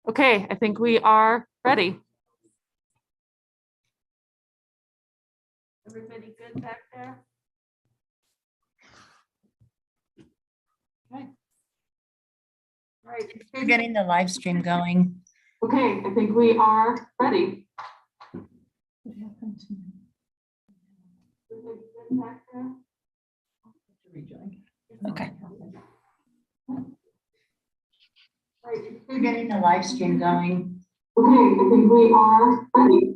Okay, I think we are ready. Everybody good back there? Okay. All right. We're getting the live stream going. Okay, I think we are ready. What happened to me? Everybody good back there? Okay. All right, We're getting the live stream going. okay, I think we are ready.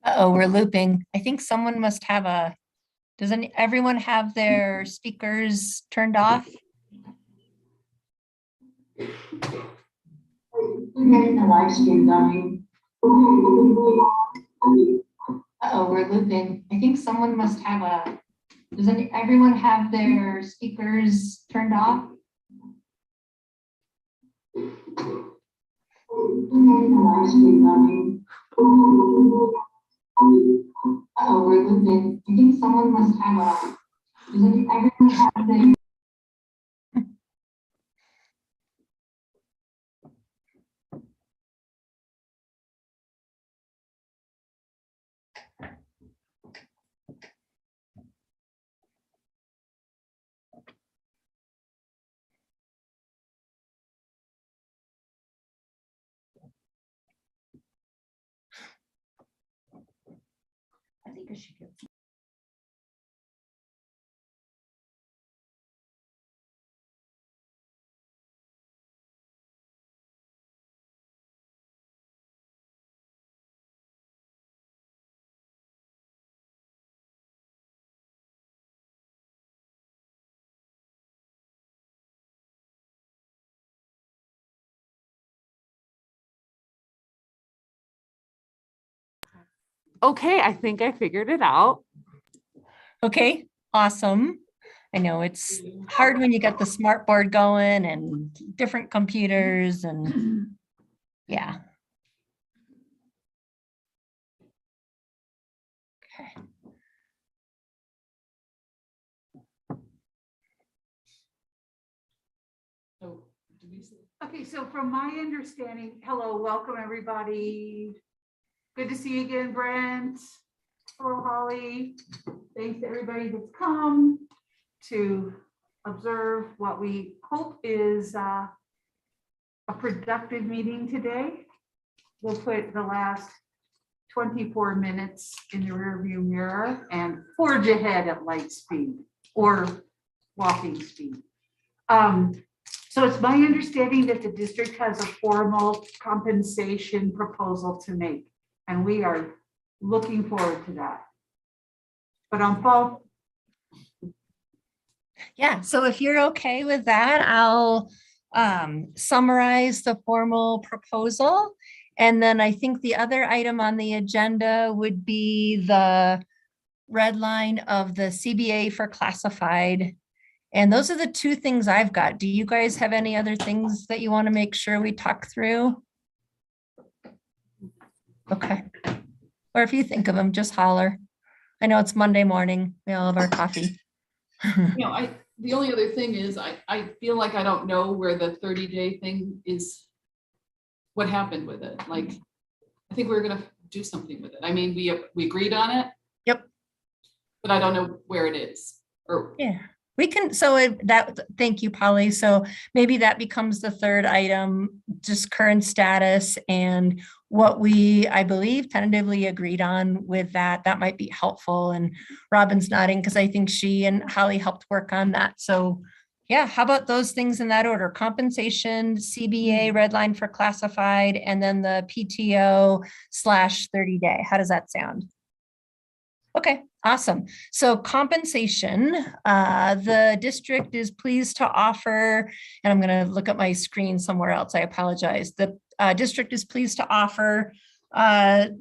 Uh-oh, we're looping. I think someone must have a, doesn't everyone have their speakers turned off? We're getting the live stream going. Uh-oh, we're looping. I think someone must have a, doesn't everyone have their speakers turned off? Uh-oh, we're looping. I think someone must have a, doesn't everyone have their I think I should get. Okay, I think I figured it out. Okay, awesome. I know it's hard when you got the smart board going and different computers and yeah. Okay. Okay, so from my understanding, hello, welcome everybody. Good to see you again, Brent. Hello, Holly. Thanks to everybody that's come to observe what we hope is a productive meeting today. We'll put the last 24 minutes in the rearview mirror and forge ahead at light speed or walking speed. So it's my understanding that the district has a formal compensation proposal to make, and we are looking forward to that. But on fall. Yeah, so if you're okay with that, I'll summarize the formal proposal. And then I think the other item on the agenda would be the red line of the CBA for classified. And those are the two things I've got. Do you guys have any other things that you want to make sure we talk through? Okay. Or if you think of them, just holler. I know it's Monday morning. We all have our coffee. The only other thing is I feel like I don't know where the 30-day thing is, what happened with it. Like, I think we were gonna do something with it. I mean, we agreed on it. Yep. But I don't know where it is or. Yeah, we can, thank you, Polly. So maybe that becomes the third item, just current status and what we, I believe, tentatively agreed on with that. That might be helpful. And Robin's nodding because I think she and Holly helped work on that. So yeah, how about those things in that order? Compensation, CBA, red line for classified, and then the PTO / 30-day. How does that sound? Okay, awesome. So compensation, the district is pleased to offer, and I'm going to look at my screen somewhere else. I apologize. The district is pleased to offer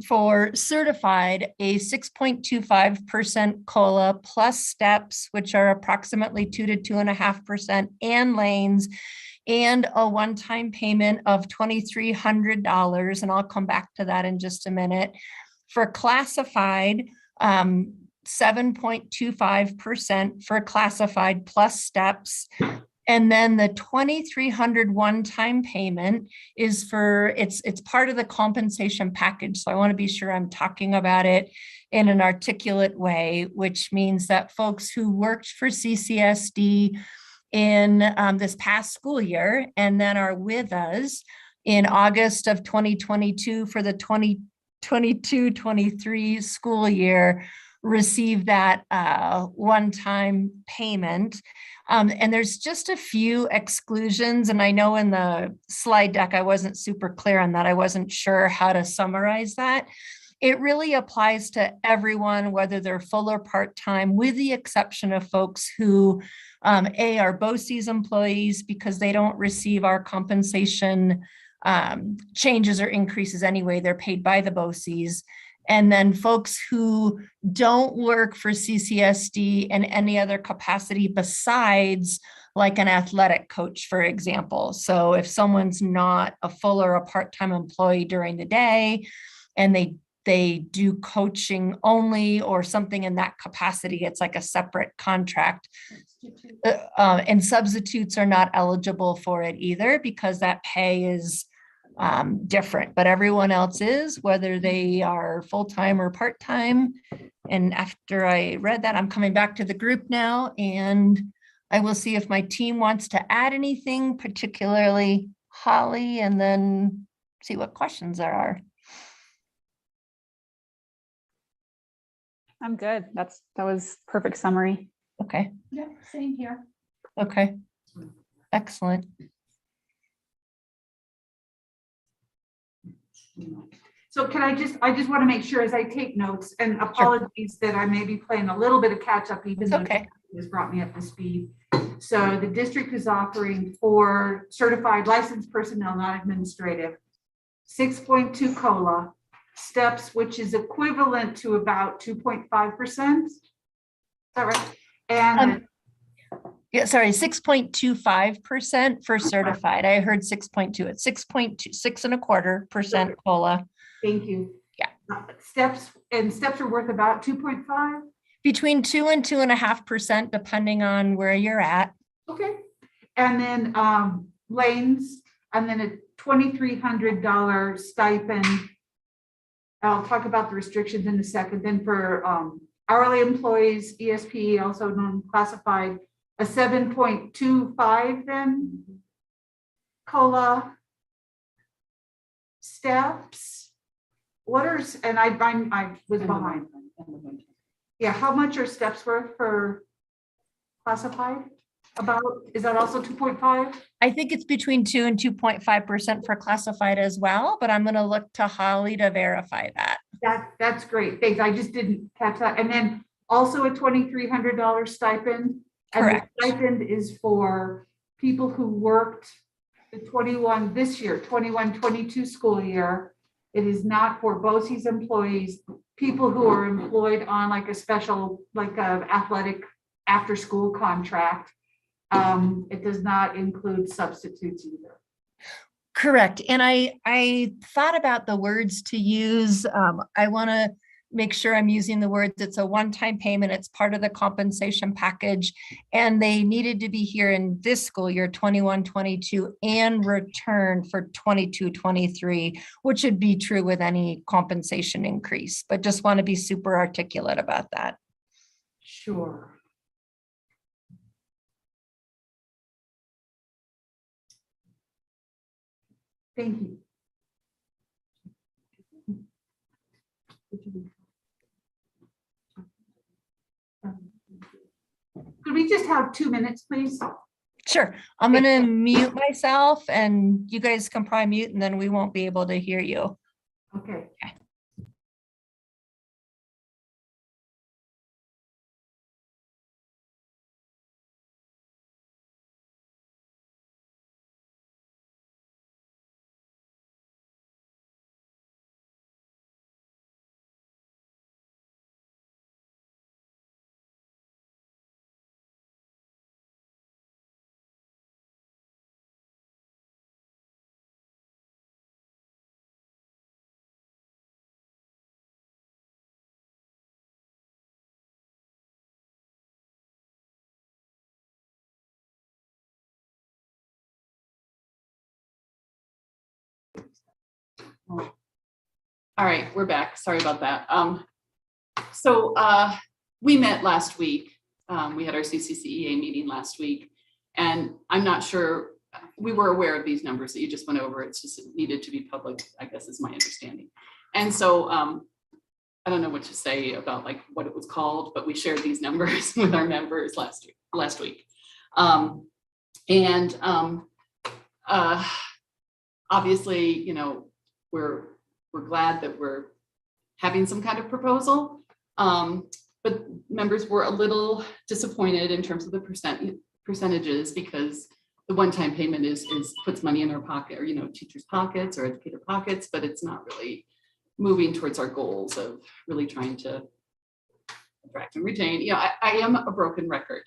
for certified a 6.25% COLA plus steps, which are approximately 2 to 2.5%, and lanes, and a one-time payment of $2,300. And I'll come back to that in just a minute. For classified, 7.25% for classified plus steps, And then the 2,300 one-time payment is for, it's part of the compensation package. So I want to be sure I'm talking about it in an articulate way, which means that folks who worked for CCSD in this past school year and then are with us in August of 2022 for the 2022-23 school year receive that one-time payment. And there's just a few exclusions. And I know in the slide deck, I wasn't super clear on that. I wasn't sure how to summarize that. It really applies to everyone, whether they're full or part-time, with the exception of folks who are BOCES employees because they don't receive our compensation changes or increases anyway. They're paid by the BOCES. And then folks who don't work for CCSD in any other capacity besides like an athletic coach, for example. So if someone's not a full or a part-time employee during the day and they do coaching only or something in that capacity, it's like a separate contract. And substitutes are not eligible for it either because that pay is different, but everyone else is, whether they are full-time or part-time. And after I read that, I'm coming back to the group now and I will see if my team wants to add anything, particularly Holly, and then see what questions there are. I'm good. That was perfect summary. Okay. Yeah, same here. Okay. Excellent. So can I just want to make sure as I take notes, and apologies that I may be playing a little bit of catch up, even though Okay. this brought me up to speed. So the district is offering for certified licensed personnel, not administrative, 6.2 COLA, steps, which is equivalent to about 2.5%. Is that right? And yeah, sorry, 6.25% for certified. I heard 6.2. It's 6.2, 6.25% COLA. thank you. Yeah. Steps are worth about 2.5. Between 2 and 2.5%, depending on where you're at. Okay. And then lanes, and then a $2,300 stipend. I'll talk about the restrictions in a second. Then for hourly employees, ESP, also non-classified, a 7.25 then COLA. Steps. What are, and I was behind. Yeah, how much are steps worth for classified? About, is that also 2.5? I think it's between 2 and 2.5% for classified as well, but I'm going to look to Holly to verify that. That's great. Thanks. I just didn't catch that. And then also a $2,300 stipend. Correct. And the stipend is for people who worked the 21-22 school year. It is not for BOCES employees, people who are employed on like a special, like a athletic after school contract. It does not include substitutes either. Correct. And I thought about the words to use. I want to make sure I'm using the words. It's a one-time payment. It's part of the compensation package. And they needed to be here in this school year, 21-22, and return for 22-23, which would be true with any compensation increase, but just want to be super articulate about that. Sure. Thank you. Could we just have 2 minutes, please? Sure. I'm going to mute myself and you guys can probably mute and then we won't be able to hear you. Okay. All right, we're back. Sorry about that. So we met last week. We had our CCCEA meeting last week, and I'm not sure, we were aware of these numbers that you just went over. It's just needed to be public, I guess is my understanding. And so I don't know what to say about like what it was called, but we shared these numbers with our members last week. Obviously, you know, we're glad that we're having some kind of proposal, but members were a little disappointed in terms of the percentages, because the one-time payment is puts money in our pocket, or, you know, teachers' pockets or educator pockets, but it's not really moving towards our goals of really trying to attract and retain. You know, I am a broken record,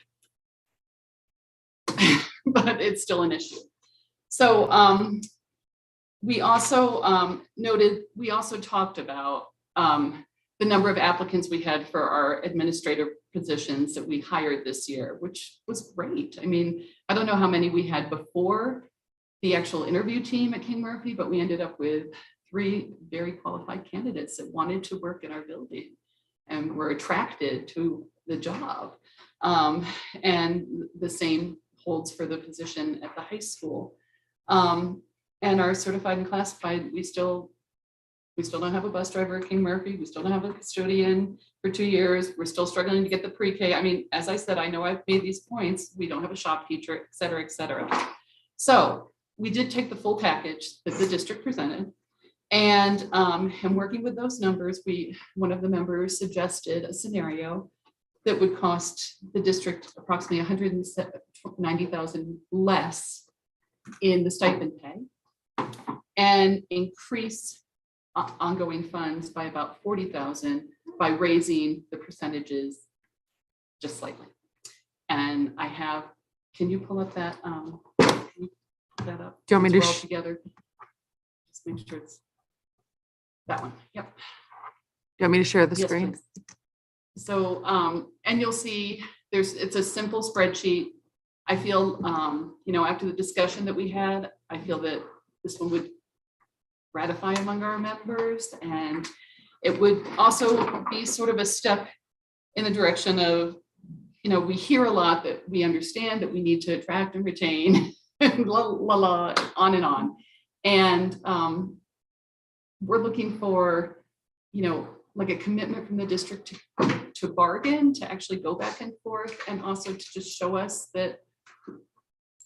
but it's still an issue. So we also talked about the number of applicants we had for our administrative positions that we hired this year, which was great. I mean, I don't know how many we had before the actual interview team at King Murphy, but we ended up with 3 very qualified candidates that wanted to work in our building and were attracted to the job. And the same holds for the position at the high school. And our certified and classified, we still don't have a bus driver at King Murphy. We still don't have a custodian for 2 years. We're still struggling to get the pre-K. I mean, as I said, I know I've made these points. We don't have a shop teacher, et cetera, et cetera. So we did take the full package that the district presented. And working with those numbers, one of the members suggested a scenario that would cost the district approximately $190,000 less in the stipend pay, and increase ongoing funds by about $40,000 by raising the percentages just slightly. And I have, can you pull up that? Can you pull that up? Do you want me to We're all together? Just make sure it's that one. Yep. Do you want me to share the Yes, screen? please. So, and you'll see it's a simple spreadsheet. I feel, you know, after the discussion that we had, I feel that this one would ratify among our members, and it would also be sort of a step in the direction of, you know, we hear a lot that we understand that we need to attract and retain, on and on. And we're looking for, you know, like a commitment from the district to bargain, to actually go back and forth, and also to just show us that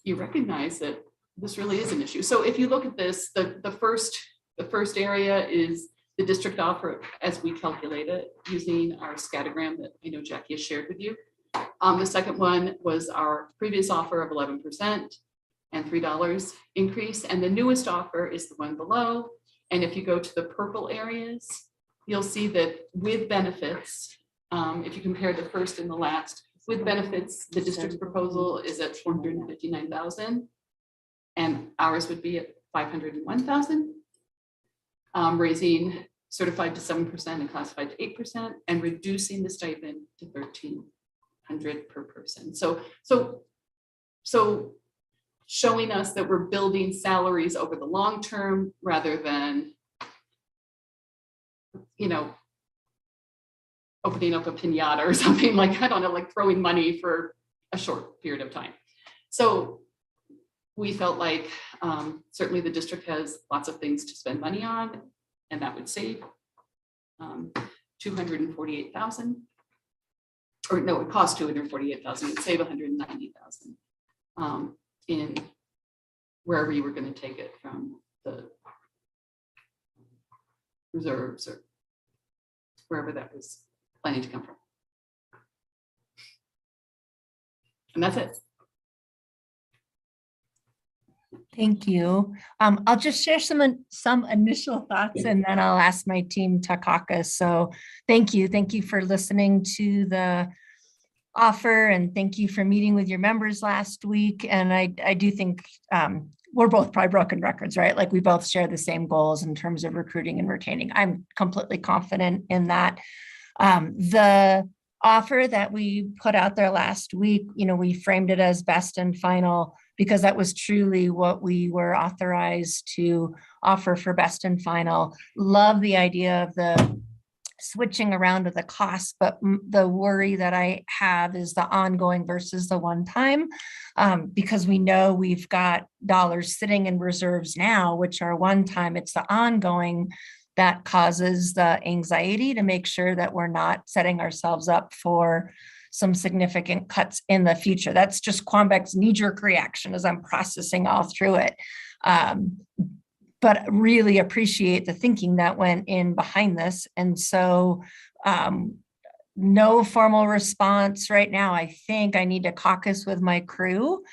you recognize that this really is an issue. So if you look at this, the first area is the district offer as we calculate it using our scattergram that I know Jackie has shared with you. The second one was our previous offer of 11% and $3 increase. And the newest offer is the one below. And if you go to the purple areas, you'll see that with benefits, if you compare the first and the last, with benefits, the district's proposal is at $459,000, and ours would be at $501,000, raising certified to 7% and classified to 8%, and reducing the stipend to $1,300 per person. So showing us that we're building salaries over the long term rather than, you know, opening up a piñata or something, like, I don't know, like throwing money for a short period of time. So we felt like certainly the district has lots of things to spend money on, and that would save $248,000. Or no, it costs $248,000. It'd save $190,000 in wherever you were going to take it from, the reserves or wherever that was planning to come from. And that's it. Thank you. I'll just share some initial thoughts, and then I'll ask my team to caucus. So thank you. Thank you for listening to the offer, and thank you for meeting with your members last week. And I do think we're both probably broken records, right? Like, we both share the same goals in terms of recruiting and retaining. I'm completely confident in that. The offer that we put out there last week, you know, we framed it as best and final because that was truly what we were authorized to offer for best and final. Love the idea of the switching around of the cost, but the worry that I have is the ongoing versus the one time, because we know we've got dollars sitting in reserves now, which are one time. It's the ongoing that causes the anxiety to make sure that we're not setting ourselves up for some significant cuts in the future. That's just Quambec's knee-jerk reaction as I'm processing all through it. But really appreciate the thinking that went in behind this. And so no formal response right now. I think I need to caucus with my crew.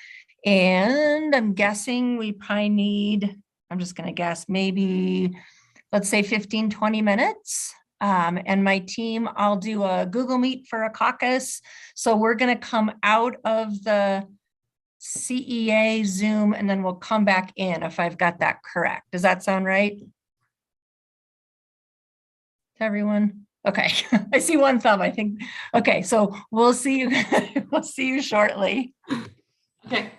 And I'm guessing we probably need, I'm just going to guess, maybe, let's say 15, 20 minutes. And my team, I'll do a Google Meet for a caucus. So we're going to come out of the CEA Zoom, and then we'll come back in if I've got that correct. Does that sound right? Everyone? Okay, I see one thumb, I think. Okay, so we'll see you, we'll see you shortly. Okay.